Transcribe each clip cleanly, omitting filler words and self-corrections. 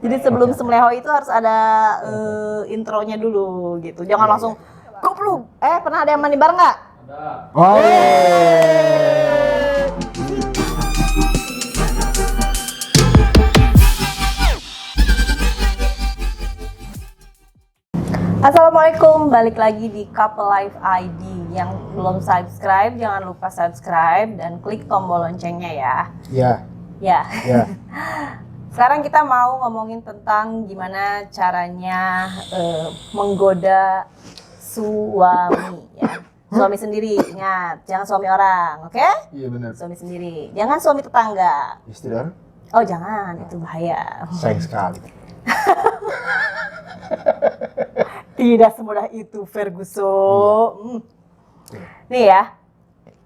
Jadi sebelum semleho itu harus ada intronya dulu gitu. Jangan langsung goblok. Pernah ada yang mandi bareng nggak? Ada. Oh. Assalamualaikum, balik lagi di Couple Life ID. Yang belum subscribe, jangan lupa subscribe dan klik tombol loncengnya ya. Ya. Ya. Ya. Sekarang kita mau ngomongin tentang gimana caranya menggoda suami ya. Suami sendiri, ingat, jangan suami orang, oke? Iya benar. Suami sendiri, jangan suami tetangga. Istri orang? Oh jangan, itu bahaya. Sayang sekali. Tidak semudah itu, Ferguson. Nih ya,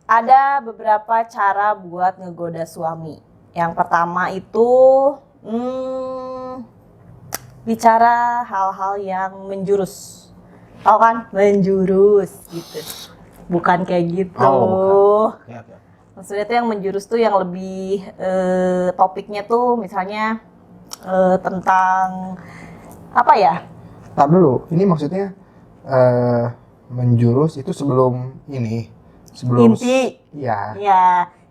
ada beberapa cara buat ngegoda suami. Yang pertama itu bicara hal-hal yang menjurus. Tahu kan? Menjurus gitu. Bukan kayak gitu. Oh, bukan. Ya. Maksudnya tuh yang menjurus tuh yang lebih topiknya tuh misalnya tentang apa ya? Tar dulu, ini maksudnya menjurus itu sebelum ini, sebelum Inti. Iya. Ya,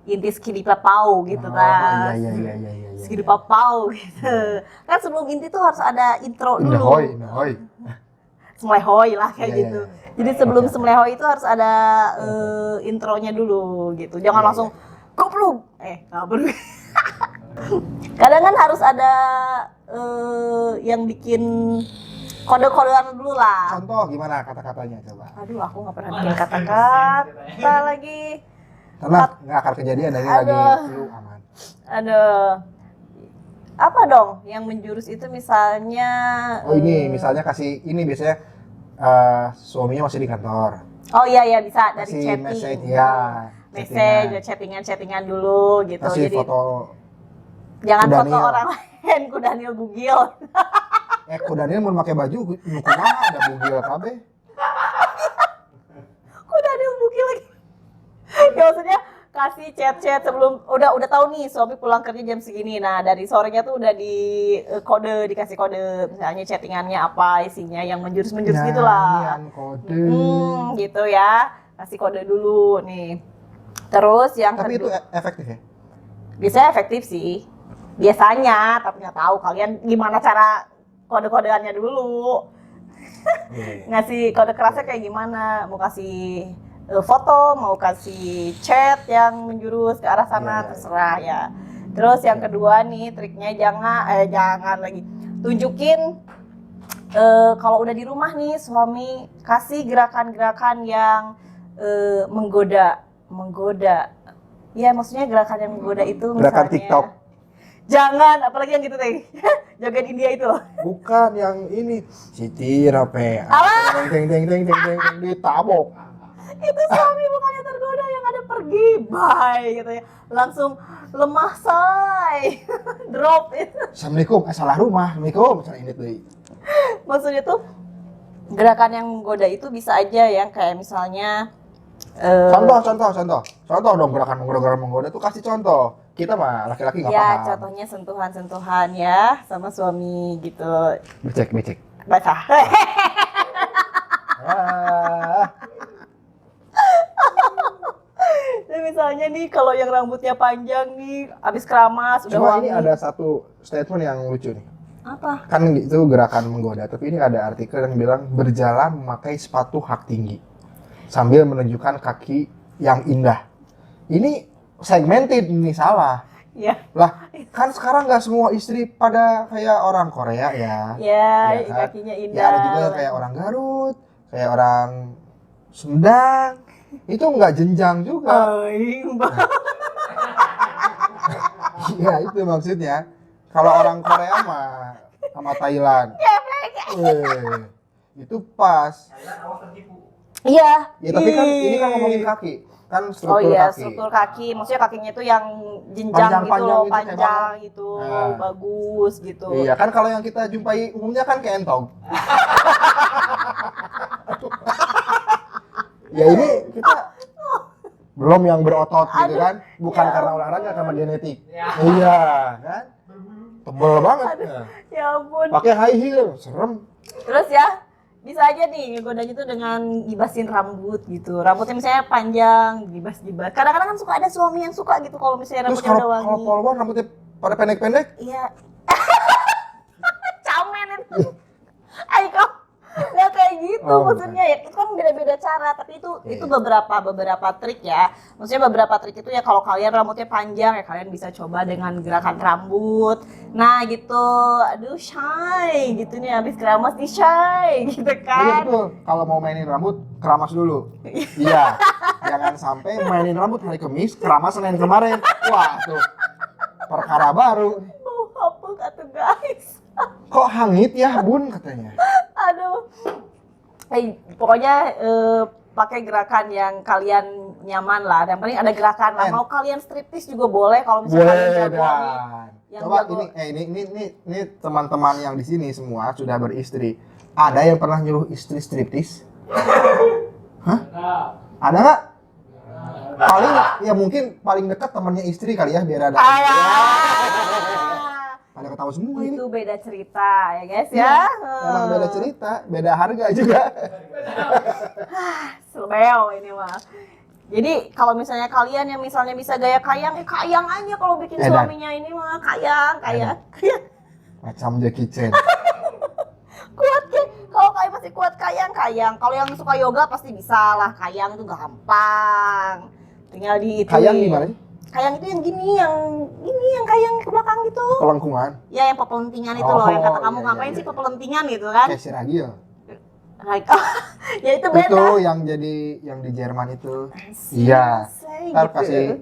inti skidi papau gitu kan. Iya. Skidi papau gitu. Kan sebelum inti tuh harus ada intro dulu. Indahoy. Semlehoy lah kayak Iya, gitu. iya. Jadi sebelum semlehoy itu harus ada intronya dulu gitu. Jangan Iya, langsung goblok. Kabur. Kadang kan harus ada yang bikin kode-kodean dulu lah. Contoh gimana kata-katanya coba? Aduh, aku nggak pernah bikin kata-kata lagi. Tenang, nggak akan kejadian dari lagi Aduh. flu aman. Aduh. Apa dong yang menjurus itu misalnya? Oh ini misalnya kasih ini biasanya suaminya masih di kantor. Oh iya bisa dari Kasih chatting. message ya. Message, chattingan dulu gitu. Kasih Jadi foto jangan Ku foto Daniel. orang lain, ku Daniel bugil. Ku Daniel mau pakai baju kumaha ada bugil kabeh. Ku Daniel bugil lagi. Ya maksudnya kasih chat sebelum udah tahu nih suami pulang kerja jam segini. Nah, dari sorenya tuh udah dikasih kode misalnya chattingannya apa isinya yang menjurus-menjurus gitulah. Nyanyian kode. Gitu ya. Kasih kode dulu nih. Terus yang Tapi itu kedua, efektif ya? biasanya efektif sih. Biasanya, tapi nggak tahu kalian gimana cara kode-kodeannya dulu. Ngasih kode kerasnya kayak gimana? Mau kasih foto, mau kasih chat yang menjurus ke arah sana, terserah ya. Terus yang kedua nih triknya jangan lagi tunjukin kalau udah di rumah nih suami kasih gerakan-gerakan yang menggoda. Ya maksudnya gerakan yang menggoda itu misalnya Gerakan TikTok. Jangan, apalagi yang gitu deh. Joget India itu loh. Bukan yang ini. Siti Rape. Teng ditabok. Itu suami bukannya tergoda, yang ada pergi. Bye gitu ya. Langsung lemah say. Drop itu. Assalamualaikum. Salah rumah. Assalamualaikum. Salah ini tuh. Maksudnya tuh gerakan yang menggoda itu bisa aja yang kayak misalnya Contoh dong gerakan menggoda tuh kasih contoh. Kita mah laki-laki nggak ya paham. contohnya sentuhan-sentuhan ya sama suami gitu. Becek. Baca. Jadi misalnya nih kalau yang rambutnya panjang nih habis keramas udah Cuma wangi. ini ada satu statement yang lucu nih. Apa? Kan itu gerakan menggoda, tapi ini ada artikel yang bilang berjalan memakai sepatu hak tinggi sambil menunjukkan kaki yang indah. Ini segmented, ini salah. Ya. Lah, kan sekarang nggak semua istri pada kayak orang Korea ya. Ya, kan? kakinya indah. Ya ada juga yang kayak orang Garut, kayak orang Sumedang. Itu nggak jenjang juga. Aing, Iya, itu maksudnya. Kalau orang Korea mah sama Thailand. Itu pas. Iya. Ya tapi kan ini kan ngomongin kaki. Kan Oh struktur iya, kaki. struktur kaki. Maksudnya kakinya itu yang jenjang gitu loh, panjang gitu, bagus gitu. Iya, kan kalau yang kita jumpai umumnya kan kayak entong. Ya ini kita belum yang berotot gitu kan, bukan karena olahraga, karena genetik. Iya, kan? tebel banget. Ya ampun. Pakai high heel, serem. Terus ya, bisa aja nih ngegodanya tuh dengan gibasin rambut gitu. Rambutnya misalnya panjang, gibas-gibas. Kadang-kadang kan suka ada suami yang suka gitu kalau misalnya Terus rambutnya udah kalau wangi. polwan rambutnya pada pendek-pendek, Iya. Camen itu. Ayo nggak kayak gitu Oh, maksudnya ya, itu kan beda-beda cara, tapi itu beberapa trik ya. Maksudnya beberapa trik itu ya kalau kalian rambutnya panjang ya kalian bisa coba dengan gerakan rambut. Nah gitu, aduh shy gitu nih, habis keramas di shy gitu Iya kan. betul. Kalau mau mainin rambut, keramas dulu. Iya. Jangan sampai mainin rambut hari Kamis, keramas Senin kemarin. Wah tuh, perkara baru. Apa kata guys? Kok hangit ya bun katanya. Aduh. Pokoknya pakai gerakan yang kalian nyaman lah. Yang penting ada gerakan lah. Mau kalian striptease juga boleh kalau misalnya kalian Boleh jago nih. dan. Yang Coba jago. ini teman-teman yang di sini semua sudah beristri. Ada yang pernah nyuruh istri striptease? Hah? Ada nggak? Paling ya mungkin paling dekat temannya istri kali ya biar ada. Pada ketawa semua ini. Itu beda cerita ya guys ya. Emang beda cerita, beda harga juga. Seleo ini mah. Jadi kalau misalnya kalian yang misalnya bisa gaya kayang, kayang aja kalau bikin Dan. suaminya ini mah kayang. Macam Jackie Chan. Kuat kan? Kalau kalian masih kuat kayang. Kalau yang suka yoga pasti bisa lah, kayang itu gampang. Tinggal di itu. Kayang gimana sih? Kayang itu yang gini yang kayang ke belakang gitu. Pelengkungan. Ya yang pepelentingan itu loh, yang kata kamu iya, ngapain iya, sih iya. pepelentingan gitu kan? Kayak si Ragil. Ya itu beda. Itu yang di Jerman itu. Iya. Ntar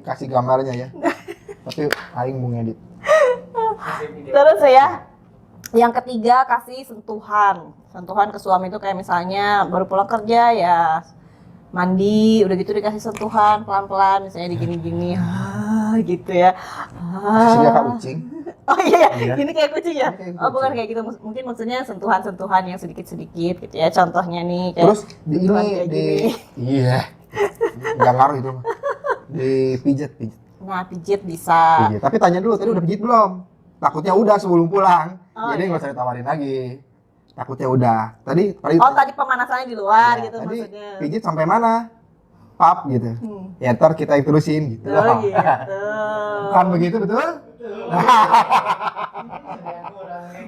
kasih gambarnya ya. Tapi aing mau ngedit. Terus ya, yang ketiga kasih sentuhan ke suami itu kayak misalnya baru pulang kerja ya mandi, udah gitu dikasih sentuhan pelan-pelan, misalnya digini-gini, gitu ya. Kasih dia Kak Ucing. Oh iya, Iya. gini kayak kucing ya? Ini kayak Oh bukan kucing. kayak gitu, mungkin maksudnya sentuhan-sentuhan yang sedikit-sedikit gitu ya. Contohnya nih kayak Terus di sentuhan ini kayak di gini. iya. Enggak ngaruh itu mah. Dipijit. Nah pijit bisa. Pijit. Tapi tanya dulu tadi udah pijit belum? Takutnya udah sebelum pulang. Oh, Jadi iya. nggak usah ditawarin lagi. Takutnya udah. Tadi Oh tadi pemanasannya di luar ya, gitu tadi maksudnya. pijit sampai mana? Pap gitu. Ya ntar kita yang terusin gitu. Oh gitu. Kan begitu betul?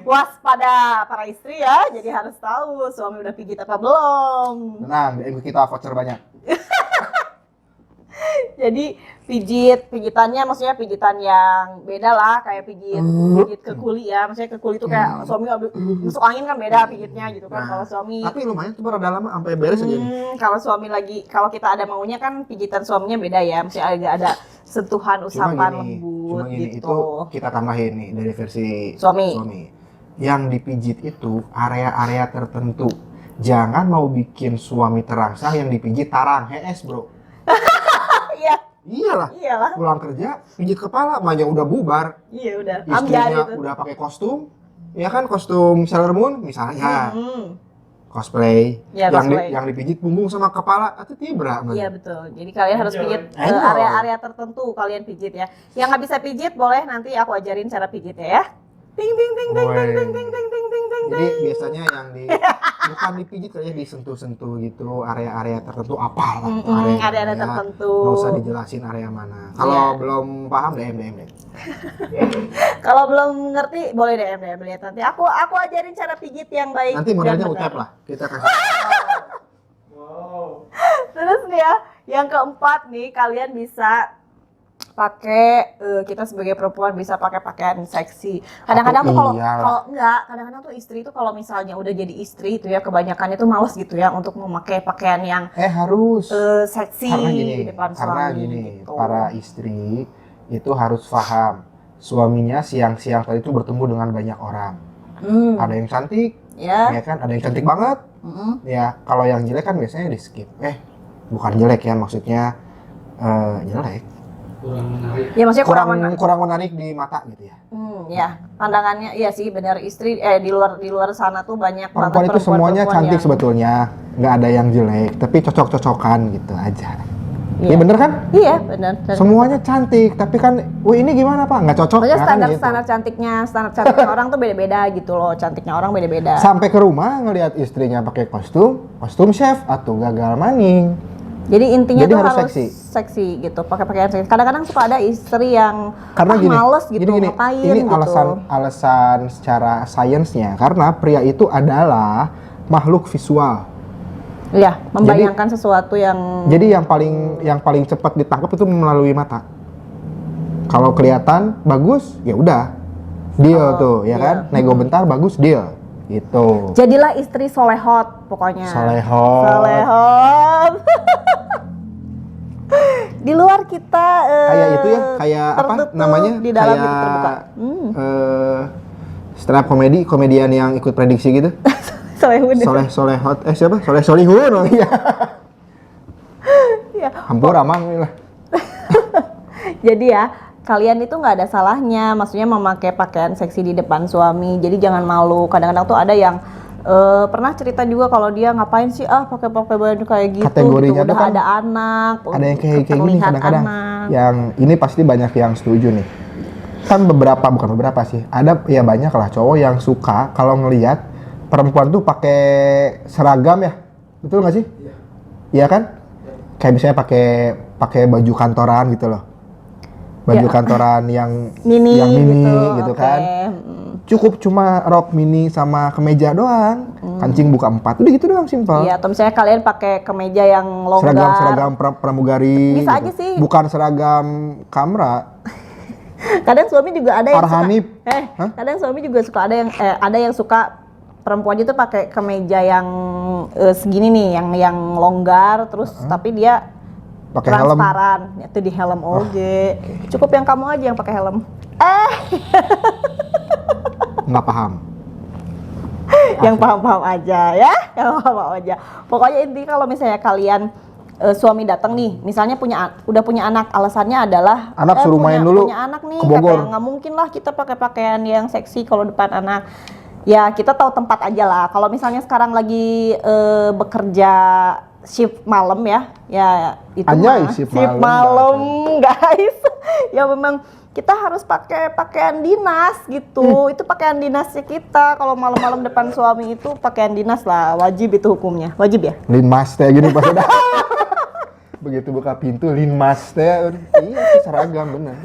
Waspada para istri ya, jadi harus tahu suami udah pijit apa belum. Tenang, di kita voucher banyak. Jadi pijitannya maksudnya pijitan yang beda lah, kayak pijit ke kuli ya. Maksudnya ke kuli itu kayak suami masuk angin kan beda pijitnya gitu kan. Nah, Kalau suami Tapi lumayan tuh rada lama sampai beres aja nih. kalau kita ada maunya kan pijitan suaminya beda ya. Maksudnya agak ada sentuhan usapan Cuma lembut gini, gitu. itu kita tambahin nih dari versi Suami. Yang dipijit itu area-area tertentu. Jangan mau bikin suami terangsang yang dipijit tarang, HS bro. Iya, Iyalah, iyalah. pulang kerja pijit kepala, manja udah bubar. Iya udah. Istrinya Ambil gitu. udah pakai kostum, ya kan kostum Sailor Moon misalnya, cosplay, Ya, cosplay. yang dipijit punggung sama kepala, atau tibra. Iya betul. Jadi kalian harus pijit Enjoy. area-area tertentu kalian pijit ya. Yang nggak bisa pijit boleh nanti aku ajarin cara pijitnya ya. Ting ting ting ting ting ting ting ting ting ting ting. Jadi biasanya yang bukan dipijit kali ya, disentuh-sentuh gitu, area-area tertentu apalah. Area-area tertentu. Nggak usah dijelasin area mana. Kalau Iya. belum paham DM deh. Kalau belum ngerti boleh DM lihat nanti. Aku ajarin cara pijit yang baik. Nanti modelnya dan benar. utep lah. Kita kasih. Terus nih ya, yang keempat nih kalian bisa pakai kita sebagai perempuan bisa pakai pakaian seksi. Kadang-kadang tuh kadang-kadang tuh istri itu kalau misalnya udah jadi istri itu ya kebanyakan itu males gitu ya untuk memakai pakaian yang Harus. seksi Karena di gini, depan suami. Gitu. para istri itu harus paham suaminya siang-siang tadi itu bertemu dengan banyak orang. Ada yang cantik, Ya. ya kan? Ada yang cantik banget. Ya, kalau yang jelek kan biasanya di skip. Bukan jelek ya, maksudnya jelek. Ya maksudnya Kurang menarik di mata gitu ya. Ya pandangannya iya sih benar istri di luar sana tuh banyak Perempuan banget itu semuanya perempuan cantik yang- sebetulnya, nggak ada yang jelek, tapi cocok-cocokan gitu aja. Iya bener kan? Iya bener. Semuanya cantik, tapi kan, wih ini gimana Pak? Nggak cocok. Maksudnya ya kan gitu. standar cantiknya orang tuh beda-beda gitu loh, cantiknya orang beda-beda. Sampai ke rumah ngelihat istrinya pakai kostum chef atau gagal maning. Jadi intinya Jadi tuh harus harus seksi gitu, pakai pakaian seksi. Kadang-kadang suka ada istri yang males gitu, ngapain ini gitu. alasan secara sainsnya, karena pria itu adalah makhluk visual. Iya, membayangkan sesuatu yang. Jadi yang paling cepat ditangkap itu melalui mata. Kalau kelihatan bagus, ya udah deal tuh, ya kan? Nego bentar bagus deal, gitu. Jadilah istri solehot pokoknya. Solehot. Di luar kita Kayak itu ya, kayak apa namanya? Di dalam kayak, itu terbuka. Stand up komedian yang ikut prediksi gitu. Solehun. Solehot, siapa? Solihun, oh iya. Ya. Hampur amang lah. Jadi ya, kalian itu nggak ada salahnya, maksudnya memakai pakaian seksi di depan suami. Jadi jangan malu. Kadang-kadang tuh ada yang pernah cerita juga kalau dia ngapain sih pakai baju kayak gitu. Kategorinya gitu. Udah kan ada anak. Ada yang kayak gini kadang-kadang. Anak. Yang ini pasti banyak yang setuju nih. Kan bukan beberapa sih. Ada ya banyak lah cowok yang suka kalau ngelihat perempuan tuh pakai seragam ya, betul nggak sih? Iya kan? Kayak misalnya pakai baju kantoran gitu loh, baju kantoran yang mini gitu kan. Cukup cuma rok mini sama kemeja doang, kancing buka 4, udah gitu doang, simpel. Iya, atau misalnya kalian pakai kemeja yang longgar. Seragam pramugari. Bisa gitu. aja sih. Bukan seragam kamera. Kadang suami juga ada yang Arhanif. suka. Kadang suami juga suka ada yang suka perempuan itu pakai kemeja yang segini nih, yang longgar, terus tapi dia pakai helm. transparan, itu di helm okay. Cukup yang kamu aja yang pakai helm. Nggak paham. Yang paham-paham aja ya, yang paham aja. Pokoknya intinya kalau misalnya kalian suami datang nih, misalnya udah punya anak, alasannya adalah anak suruh main dulu punya anak nih, ke Bogor. nggak mungkin lah kita pakai pakaian yang seksi kalau depan anak. Ya kita tahu tempat aja lah. Kalau misalnya sekarang lagi bekerja shift malam ya itu Anjay, mah shift malam guys. Ya memang kita harus pakai pakaian dinas gitu. Itu pakaian dinasnya kita. Kalau malam-malam depan suami itu pakaian dinas lah, wajib itu hukumnya. Wajib ya? Linmas teh gini pas udah. Begitu buka pintu linmas teh. Iya, seragam bener.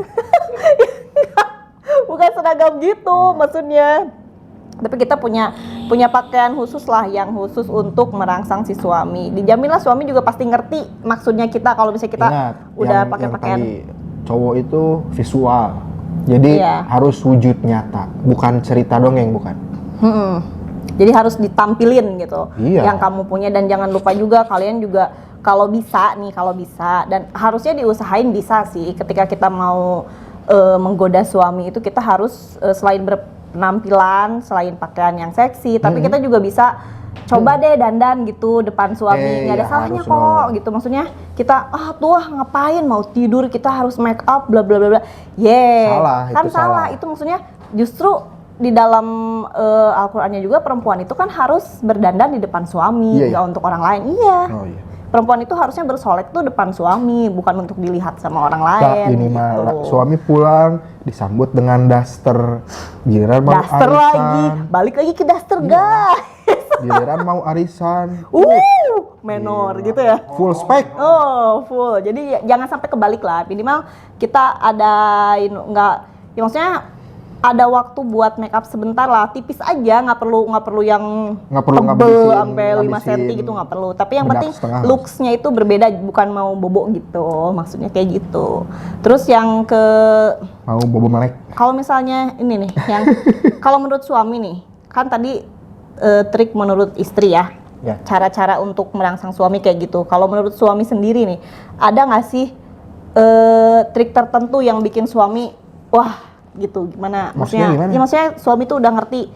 Bukan seragam gitu maksudnya. Tapi kita punya pakaian khusus lah yang khusus untuk merangsang si suami. Dijaminlah suami juga pasti ngerti maksudnya kita kalau misalnya kita udah pakai pakaian. Cowok itu visual. Jadi harus wujud nyata, bukan cerita dongeng, bukan. Jadi harus ditampilin gitu. Iya. Yang kamu punya, dan jangan lupa juga kalian juga kalau bisa dan harusnya diusahain bisa sih ketika kita mau menggoda suami itu kita harus selain penampilan, selain pakaian yang seksi, tapi kita juga bisa coba deh dandan gitu depan suami, nggak ada salahnya kok gitu. Maksudnya kita ngapain mau tidur kita harus make up bla bla bla bla. Salah. Itu maksudnya justru di dalam Al-Qur'annya juga perempuan itu kan harus berdandan di depan suami, nggak untuk orang lain. Perempuan itu harusnya bersolek tuh depan suami, bukan untuk dilihat sama orang lain. Ini mah suami pulang disambut dengan daster, giliran mau daster arisan. Lagi, balik lagi ke daster guys. Giliran mau arisan. Menor gitu ya. Full spek. Full. Jadi jangan sampai kebalik lah. Minimal kita adain ya maksudnya ada waktu buat make up sebentar lah, tipis aja, nggak perlu yang tebel sampai 5 cm gitu, nggak perlu. Tapi yang penting looks-nya itu berbeda, bukan mau bobo gitu, maksudnya kayak gitu. Terus yang mau bobo melek. Kalau misalnya ini nih, yang kalau menurut suami nih, kan tadi trik menurut istri ya, cara-cara untuk merangsang suami kayak gitu. Kalau menurut suami sendiri nih, ada nggak sih trik tertentu yang bikin suami gitu, gimana? Maksudnya gimana? Ya maksudnya suami tuh udah ngerti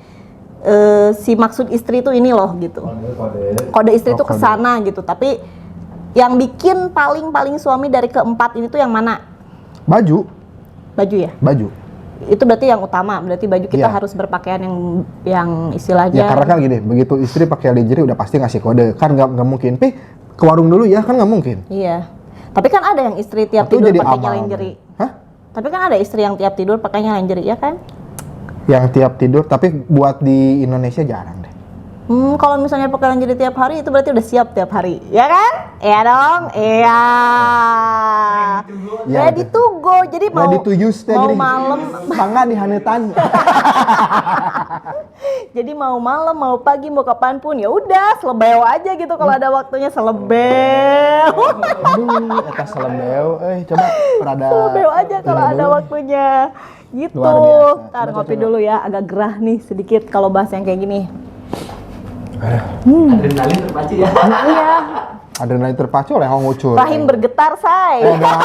si maksud istri tuh ini loh gitu. Kode istri tuh kesana gitu. Tapi yang bikin paling suami dari keempat ini tuh yang mana? Baju ya? Baju. Itu berarti yang utama. Berarti baju kita harus berpakaian yang istilahnya. Ya karena kan gini, begitu istri pakai lingerie udah pasti ngasih kode. Kan nggak mungkin. Ke warung dulu ya, kan nggak mungkin. Iya. Tapi kan ada yang istri tiap Itu tidur jadi pakainya amal. lingerie. Hah? Tapi kan ada istri yang tiap tidur pakainya lingerie, ya kan? Yang tiap tidur, tapi buat di Indonesia jarang deh. Kalau misalnya pakai lingerie tiap hari itu berarti udah siap tiap hari, ya kan? Iya dong, iya. Ya, Ready to go, jadi mau Ready to use teh mau gini. malam, Mangga dihanetan. jadi mau malam, mau pagi, mau kapanpun ya udah selebeo aja gitu kalau ada waktunya selebeo. Aduh, eta selembeo, coba rada. Selebeo aja kalau ini ada dulu. waktunya. Gitu. Luar biasa. Ntar Coba, ngopi coba. dulu ya, agak gerah nih sedikit kalau bahas yang kayak gini. Adrenalin terpacu ya. Iya, Adrenalin terpacu oleh ngucur. rahim bergetar, say. Enggak.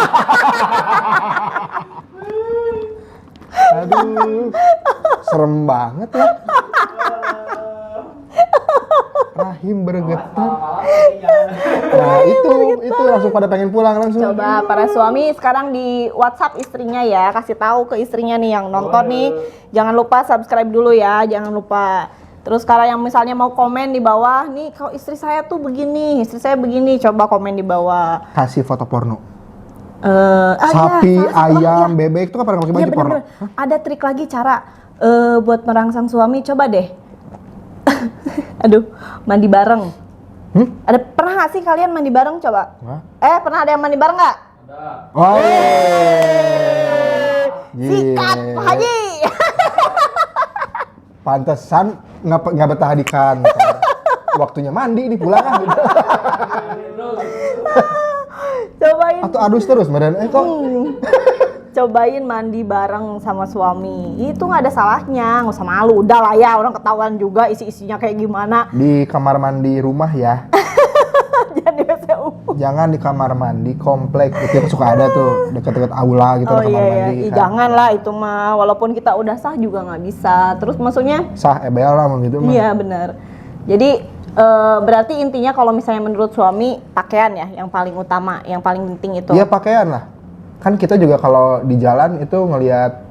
Aduh, serem banget ya. Rahim bergetar. Nah itu langsung pada pengen pulang langsung. Coba para suami sekarang di WhatsApp istrinya ya, kasih tahu ke istrinya nih yang nonton nih, jangan lupa subscribe dulu ya, jangan lupa. Terus kalau yang misalnya mau komen di bawah, nih kalau istri saya tuh begini, istri saya begini, coba komen di bawah. Kasih foto porno. ya, Sapi, salah satu ayam, lagi. bebek itu kan pada pakai Iya baju porno. bener-bener. Ada trik lagi cara buat merangsang suami, coba deh. Aduh, mandi bareng. Ada pernah nggak sih kalian mandi bareng coba? Hah? Pernah ada yang mandi bareng nggak? Oh. Sikat, Pak Haji. Pantesan nggak betah di kantor. Waktunya mandi nih pulang ah. Gitu. Cobain. Atau adus terus badan kok. Cobain mandi bareng sama suami. Itu nggak ada salahnya, nggak usah malu. Udah lah ya, orang ketahuan juga isi-isinya kayak gimana. Di kamar mandi rumah ya. Jangan di WC umum. Jangan di kamar mandi komplek. Itu yang suka ada tuh dekat-dekat aula gitu Oh ada kamar iya, mandi. iya. kan. Jangan lah itu mah. Walaupun kita udah sah juga nggak bisa. Terus maksudnya, Sah ebel lah gitu mah. iya benar. Jadi berarti intinya kalau misalnya menurut suami pakaian ya yang paling utama, yang paling penting itu. Iya pakaian lah. Kan kita juga kalau di jalan itu ngelihat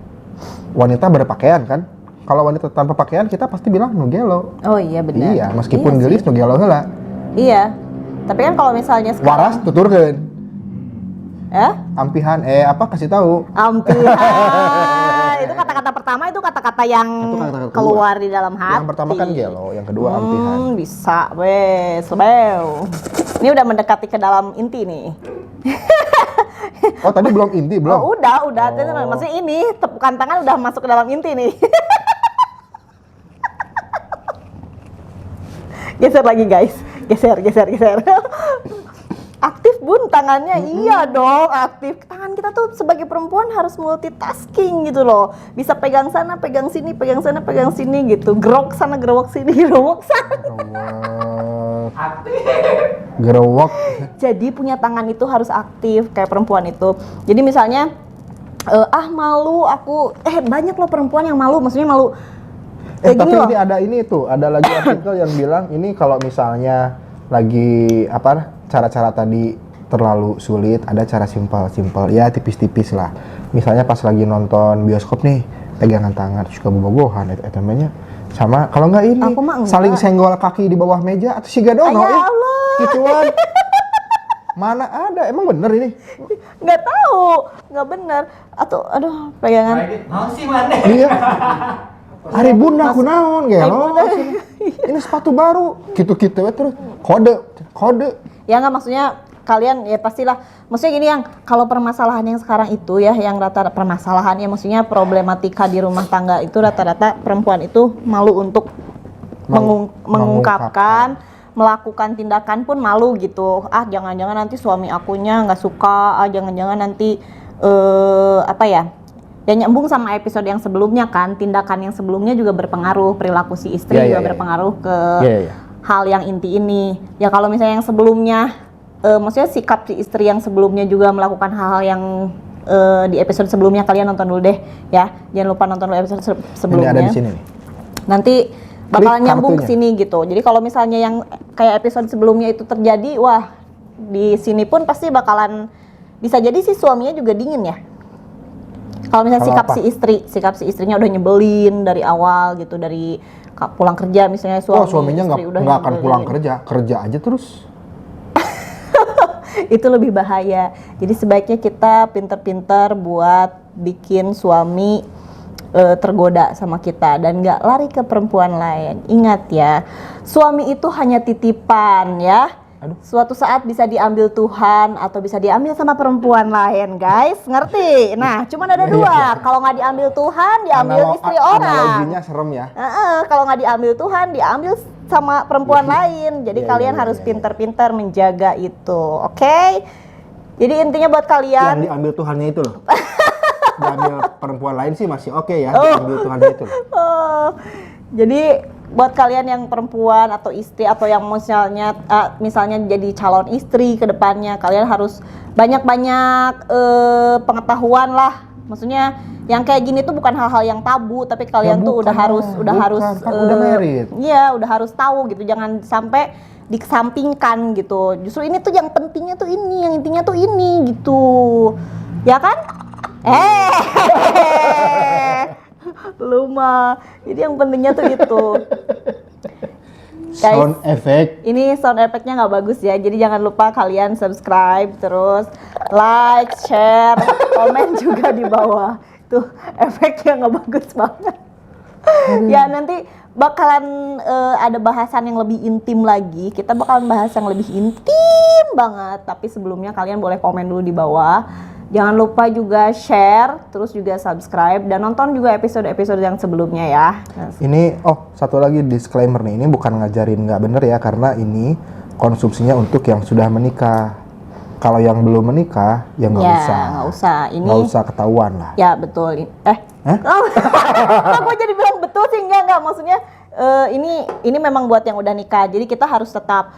wanita berpakaian kan. Kalau wanita tanpa pakaian kita pasti bilang nugelo. Oh iya benar. Iya, meskipun Iya gelis sih. nugelo heula. Iya. Tapi kan kalau misalnya Waras sekarang tuturkeun. ampihan. Ampihan kasih tahu. Itu kata-kata pertama, itu kata-kata yang Itu kata-kata keluar di dalam hati. Yang pertama kan gelo, yang kedua ampihan. Bisa, wes, sebel. Ini udah mendekati ke dalam inti nih. Oh, tadi belum inti, belum? Oh, udah. Oh. Maksudnya ini tepukan tangan udah masuk ke dalam inti nih. Geser lagi guys, geser. Aktif bun tangannya, iya dong aktif. Tangan kita tuh sebagai perempuan harus multitasking gitu loh. Bisa pegang sana, pegang sini, pegang sana, pegang sini gitu. Gerok sana, gerowok sini, gerowok sana. Gerowok. Jadi punya tangan itu harus aktif kayak perempuan itu. Jadi misalnya malu aku, banyak loh perempuan yang malu, maksudnya malu. Tapi gini loh. ini ada lagi artikel yang bilang ini kalau misalnya lagi cara-cara tadi terlalu sulit, ada cara simpel ya tipis-tipis lah. Misalnya pas lagi nonton bioskop nih, pegangan tangan suka bobogohan itu namanya. Sama kalau nggak ini Aku mah enggak. saling senggol kaki di bawah meja atau siga dono Ya Allah. Gituan. Mana ada, emang bener ini? Nggak tahu, nggak bener. Atau aduh pegangan. Mau sih mana? Iya. Hari bunda aku naon gelo. Ini sepatu baru. Gitu-gitu we terus kode. Ya nggak, maksudnya kalian ya pastilah. Maksudnya gini, yang kalau permasalahan yang sekarang itu ya, yang rata-rata permasalahannya maksudnya problematika di rumah tangga itu rata-rata perempuan itu malu untuk mengungkapkan, melakukan tindakan pun malu gitu. Jangan-jangan nanti suami akunya nggak suka. Jangan-jangan nanti ya nyambung sama episode yang sebelumnya kan, tindakan yang sebelumnya juga berpengaruh, perilaku si istri juga berpengaruh ke hal yang inti ini. Ya kalau misalnya yang sebelumnya, maksudnya sikap si istri yang sebelumnya juga melakukan hal-hal yang di episode sebelumnya, kalian nonton dulu deh ya. Jangan lupa nonton dulu episode sebelumnya. Ini ada di sini nih. Nanti bakalan Klik nyambung ke kartunya. sini gitu. Jadi kalau misalnya yang kayak episode sebelumnya itu terjadi, wah di sini pun pasti bakalan bisa jadi si suaminya juga dingin ya. Kalau misalnya Kalau sikap si istrinya udah nyebelin dari awal gitu, dari pulang kerja misalnya Suaminya istri udah nggak akan pulang nyebelin. kerja aja terus. Itu lebih bahaya. Jadi sebaiknya kita pinter-pinter buat bikin suami tergoda sama kita dan nggak lari ke perempuan lain. Ingat ya, suami itu hanya titipan ya. Suatu saat bisa diambil Tuhan atau bisa diambil sama perempuan lain, guys. Ngerti? Nah, cuman ada dua. Kalau nggak diambil Tuhan, diambil istri orang. Analoginya serem ya. Kalau nggak diambil Tuhan, diambil sama perempuan lain. Jadi kalian harus pintar-pintar menjaga itu, oke? Jadi intinya buat kalian. Yang diambil Tuhannya itu loh. Diambil perempuan lain sih masih oke ya. Diambil Tuhannya itu loh. Jadi buat kalian yang perempuan atau istri atau yang misalnya jadi calon istri ke depannya, kalian harus banyak-banyak pengetahuan lah. Maksudnya yang kayak gini tuh bukan hal-hal yang tabu, tapi kalian tuh udah harus kan udah married. Iya, udah harus tahu gitu. Jangan sampai dikesampingkan gitu. Justru ini tuh yang pentingnya tuh ini, yang intinya tuh ini gitu. Ya kan? Lu mah. Jadi yang pentingnya tuh itu. Guys, Sound effect. ini sound effect-nya nggak bagus ya. Jadi jangan lupa kalian subscribe, terus like, share, komen juga di bawah. Tuh efeknya nggak bagus banget. Ya nanti bakalan ada bahasan yang lebih intim lagi. Kita bakalan bahas yang lebih intim banget. Tapi sebelumnya kalian boleh komen dulu di bawah. Jangan lupa juga share, terus juga subscribe, dan nonton juga episode-episode yang sebelumnya ya. Ini, satu lagi disclaimer nih, ini bukan ngajarin nggak bener ya, karena ini konsumsinya untuk yang sudah menikah. Kalau yang belum menikah, ya nggak usah. Nggak usah. Ini nggak usah ketahuan lah. Ya betul. Aku jadi bilang betul sih enggak. Maksudnya ini memang buat yang udah nikah. Jadi kita harus tetap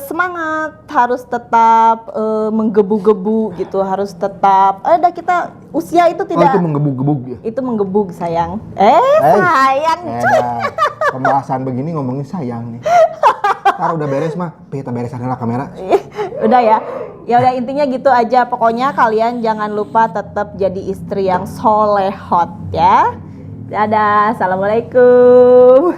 semangat, harus tetap menggebu-gebu gitu, harus tetap kita usia itu tidak. Itu menggebuk-gebuk ya? Itu menggebuk sayang. Sayang. Pembahasan begini ngomongin sayang nih. Ntar udah beres mah, kita beresan lah kamera. Udah ya. Ya udah intinya gitu aja. Pokoknya kalian jangan lupa tetap jadi istri yang solehot ya. Dadah, assalamualaikum.